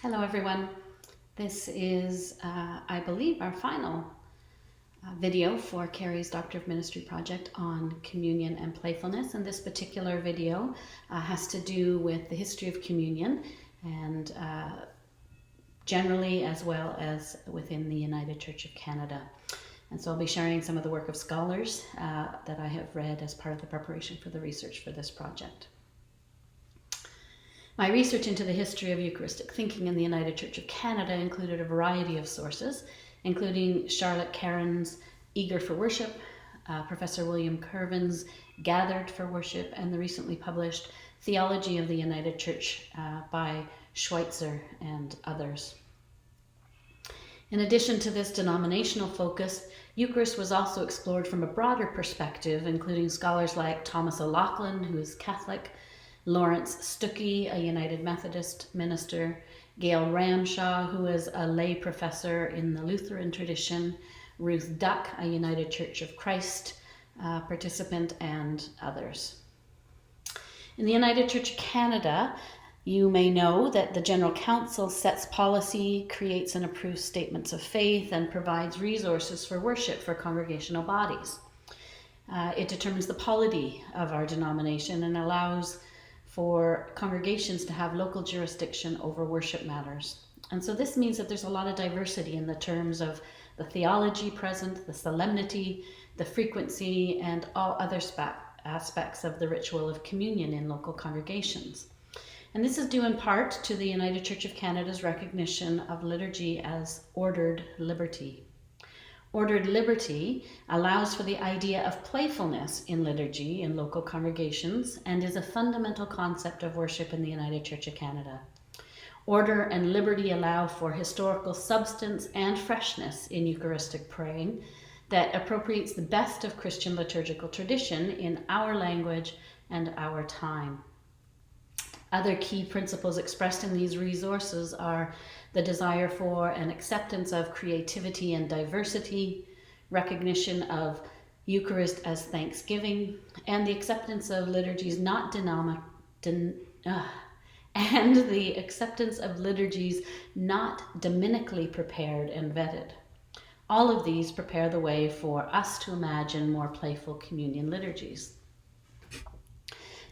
Hello everyone. This is, I believe, our final video for Carrie's Doctor of Ministry project on communion and playfulness. And this particular video has to do with the history of communion and generally as well as within the United Church of Canada. And so I'll be sharing some of the work of scholars that I have read as part of the preparation for the research for this project. My research into the history of Eucharistic thinking in the United Church of Canada included a variety of sources, including Charlotte Caron's Eager for Worship, Professor William Curven's Gathered for Worship, and the recently published Theology of the United Church by Schweitzer and others. In addition to this denominational focus, Eucharist was also explored from a broader perspective, including scholars like Thomas O'Loughlin, who is Catholic, Lawrence Stuckey, a United Methodist minister, Gail Ramshaw, who is a lay professor in the Lutheran tradition, Ruth Duck, a United Church of Christ participant, and others. In the United Church of Canada, you may know that the General Council sets policy, creates and approves statements of faith, and provides resources for worship for congregational bodies. It determines the polity of our denomination and allows for congregations to have local jurisdiction over worship matters. And so this means that there's a lot of diversity in the terms of the theology present, the solemnity, the frequency, and all other aspects of the ritual of communion in local congregations. And this is due in part to the United Church of Canada's recognition of liturgy as ordered liberty. Ordered liberty allows for the idea of playfulness in liturgy in local congregations and is a fundamental concept of worship in the United Church of Canada. Order and liberty allow for historical substance and freshness in Eucharistic praying that appropriates the best of Christian liturgical tradition in our language and our time. Other key principles expressed in these resources are the desire for an acceptance of creativity and diversity, recognition of Eucharist as thanksgiving, and the acceptance of liturgies not dominically prepared and vetted. All of these prepare the way for us to imagine more playful communion liturgies.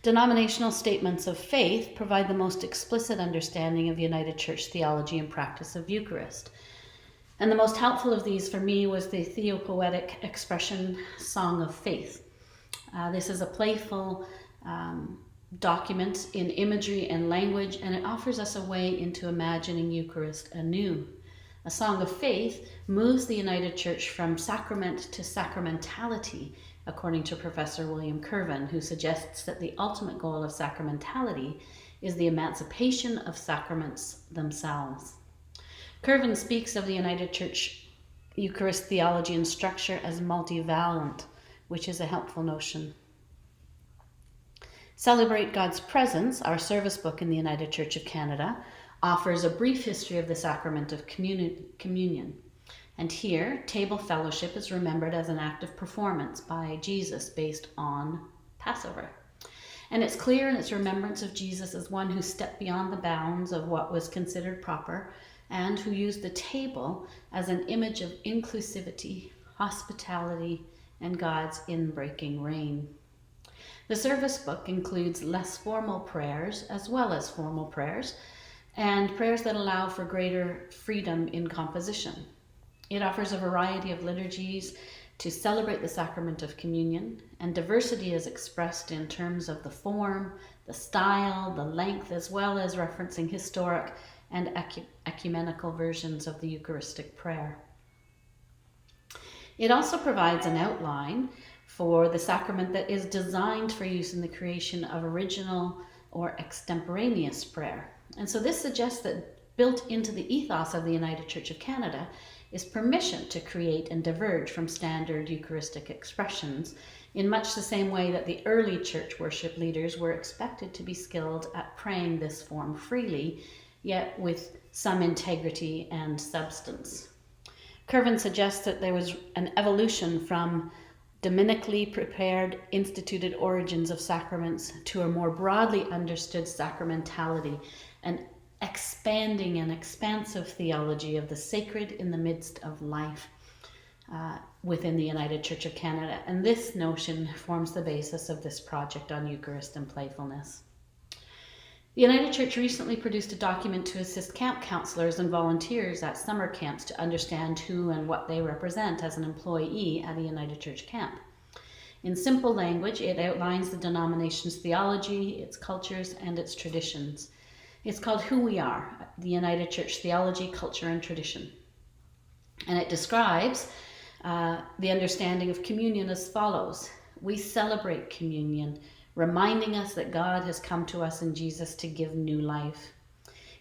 Denominational statements of faith provide the most explicit understanding of United Church theology and practice of Eucharist. And the most helpful of these for me was the theopoetic expression Song of Faith. This is a playful document in imagery and language, and it offers us a way into imagining Eucharist anew. A Song of Faith moves the United Church from sacrament to sacramentality, according to Professor William Curven, who suggests that the ultimate goal of sacramentality is the emancipation of sacraments themselves. Curven speaks of the United Church Eucharist theology and structure as multivalent, which is a helpful notion. Celebrate God's Presence, our service book in the United Church of Canada, offers a brief history of the sacrament of communion. And here, table fellowship is remembered as an act of performance by Jesus based on Passover. And it's clear in its remembrance of Jesus as one who stepped beyond the bounds of what was considered proper and who used the table as an image of inclusivity, hospitality, and God's inbreaking reign. The service book includes less formal prayers as well as formal prayers, and prayers that allow for greater freedom in composition. It offers a variety of liturgies to celebrate the sacrament of communion, and diversity is expressed in terms of the form, the style, the length, as well as referencing historic and ecumenical versions of the Eucharistic prayer. It also provides an outline for the sacrament that is designed for use in the creation of original or extemporaneous prayer. And so this suggests that built into the ethos of the United Church of Canada is permission to create and diverge from standard Eucharistic expressions in much the same way that the early church worship leaders were expected to be skilled at praying this form freely, yet with some integrity and substance. Curven suggests that there was an evolution from dominically prepared, instituted origins of sacraments to a more broadly understood sacramentality, an expanding and expansive theology of the sacred in the midst of life within the United Church of Canada. And this notion forms the basis of this project on Eucharist and playfulness. The United Church recently produced a document to assist camp counselors and volunteers at summer camps to understand who and what they represent as an employee at a United Church camp. In simple language, it outlines the denomination's theology, its cultures, and its traditions. It's called Who We Are, the United Church Theology, Culture, and Tradition. And it describes the understanding of communion as follows. We celebrate communion, reminding us that God has come to us in Jesus to give new life.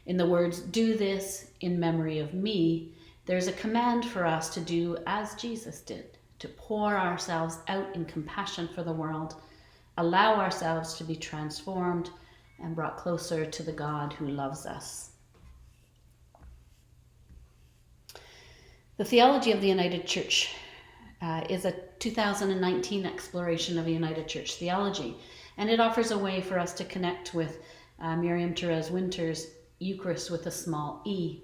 In the words, "Do this in memory of me," there's a command for us to do as Jesus did, to pour ourselves out in compassion for the world, allow ourselves to be transformed and brought closer to the God who loves us. The Theology of the United Church is a 2019 exploration of a United Church theology, and it offers a way for us to connect with Miriam Therese Winter's Eucharist with a small e.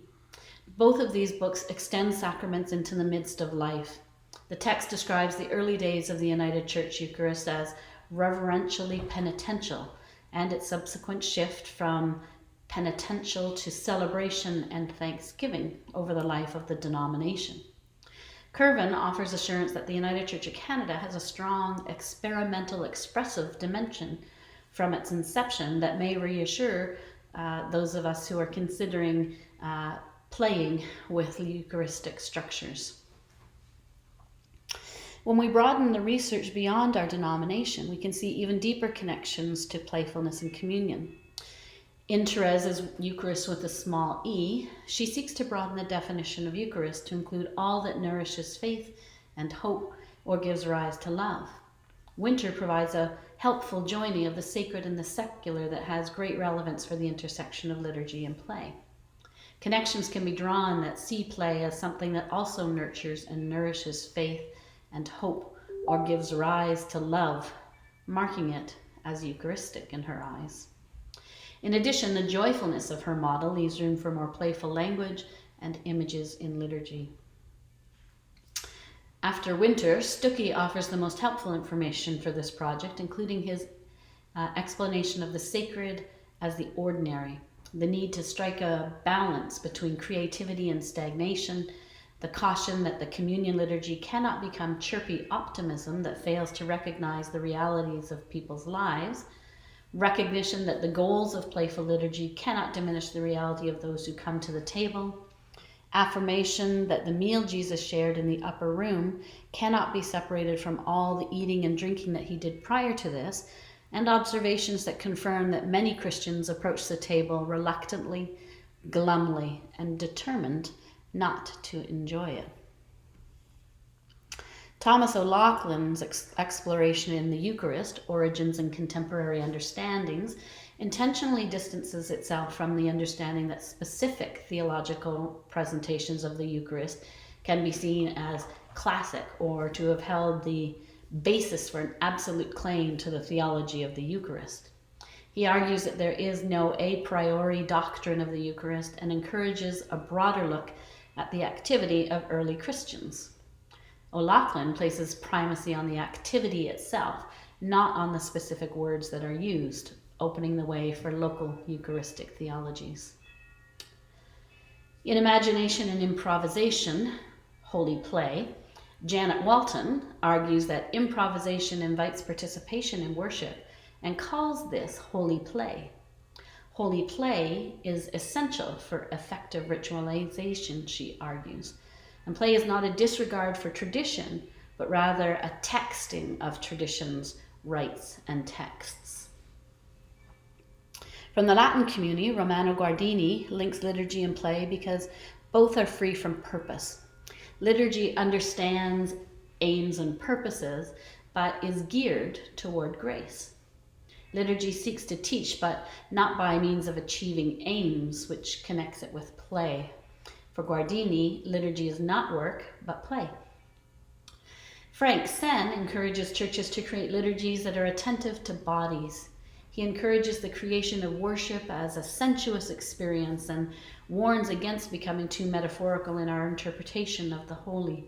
Both of these books extend sacraments into the midst of life. The text describes the early days of the United Church Eucharist as reverentially penitential, and its subsequent shift from penitential to celebration and thanksgiving over the life of the denomination. Curvin offers assurance that the United Church of Canada has a strong experimental expressive dimension from its inception that may reassure those of us who are considering playing with Eucharistic structures. When we broaden the research beyond our denomination, we can see even deeper connections to playfulness and communion. In Therese's Eucharist with a small e, she seeks to broaden the definition of Eucharist to include all that nourishes faith and hope or gives rise to love. Winter provides a helpful joining of the sacred and the secular that has great relevance for the intersection of liturgy and play. Connections can be drawn that see play as something that also nurtures and nourishes faith and hope or gives rise to love, marking it as Eucharistic in her eyes. In addition, the joyfulness of her model leaves room for more playful language and images in liturgy. After Winter, Stuckey offers the most helpful information for this project, including his explanation of the sacred as the ordinary, the need to strike a balance between creativity and stagnation, the caution that the communion liturgy cannot become chirpy optimism that fails to recognize the realities of people's lives, recognition that the goals of playful liturgy cannot diminish the reality of those who come to the table, affirmation that the meal Jesus shared in the upper room cannot be separated from all the eating and drinking that he did prior to this, and observations that confirm that many Christians approach the table reluctantly, glumly, and determined not to enjoy it. Thomas O'Loughlin's exploration in the Eucharist, Origins and Contemporary Understandings, intentionally distances itself from the understanding that specific theological presentations of the Eucharist can be seen as classic or to have held the basis for an absolute claim to the theology of the Eucharist. He argues that there is no a priori doctrine of the Eucharist and encourages a broader look at the activity of early Christians. O'Loughlin places primacy on the activity itself, not on the specific words that are used, opening the way for local Eucharistic theologies. In Imagination and Improvisation, Holy Play, Janet Walton argues that improvisation invites participation in worship and calls this holy play. Holy play is essential for effective ritualization, she argues. And play is not a disregard for tradition, but rather a texting of traditions, rites, and texts. From the Latin community, Romano Guardini links liturgy and play because both are free from purpose. Liturgy understands aims and purposes, but is geared toward grace. Liturgy seeks to teach, but not by means of achieving aims, which connects it with play. For Guardini, liturgy is not work, but play. Frank Sen encourages churches to create liturgies that are attentive to bodies. He encourages the creation of worship as a sensuous experience and warns against becoming too metaphorical in our interpretation of the holy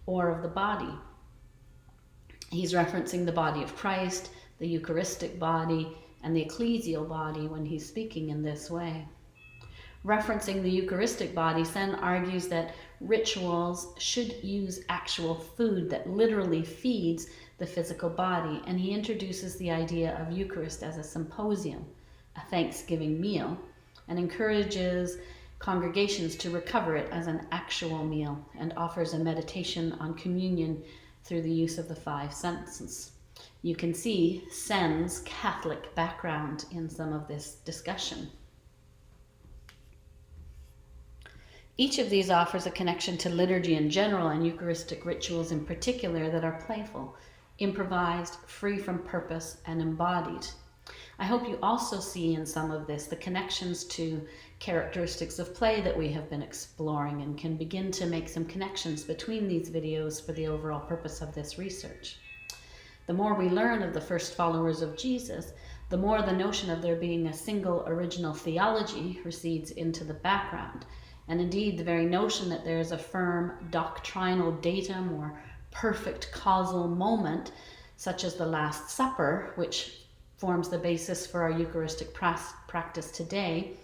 or of the body. He's referencing the body of Christ, the Eucharistic body, and the ecclesial body when he's speaking in this way. Referencing the Eucharistic body, Sen argues that rituals should use actual food that literally feeds the physical body, and he introduces the idea of Eucharist as a symposium, a Thanksgiving meal, and encourages congregations to recover it as an actual meal, and offers a meditation on communion through the use of the 5 senses. You can see Sen's Catholic background in some of this discussion. Each of these offers a connection to liturgy in general and Eucharistic rituals in particular that are playful, improvised, free from purpose, and embodied. I hope you also see in some of this the connections to characteristics of play that we have been exploring and can begin to make some connections between these videos for the overall purpose of this research. The more we learn of the first followers of Jesus, the more the notion of there being a single original theology recedes into the background. And indeed, the very notion that there is a firm doctrinal datum or perfect causal moment, such as the Last Supper, which forms the basis for our Eucharistic practice today,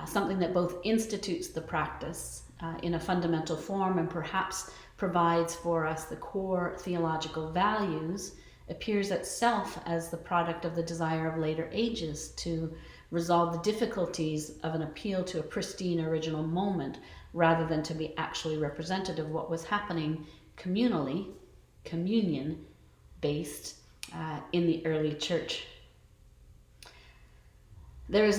something that both institutes the practice in a fundamental form and perhaps provides for us the core theological values, appears itself as the product of the desire of later ages to resolve the difficulties of an appeal to a pristine original moment rather than to be actually representative of what was happening communally, communion-based in the early church. There is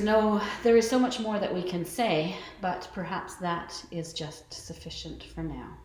so much more that we can say, but perhaps that is just sufficient for now.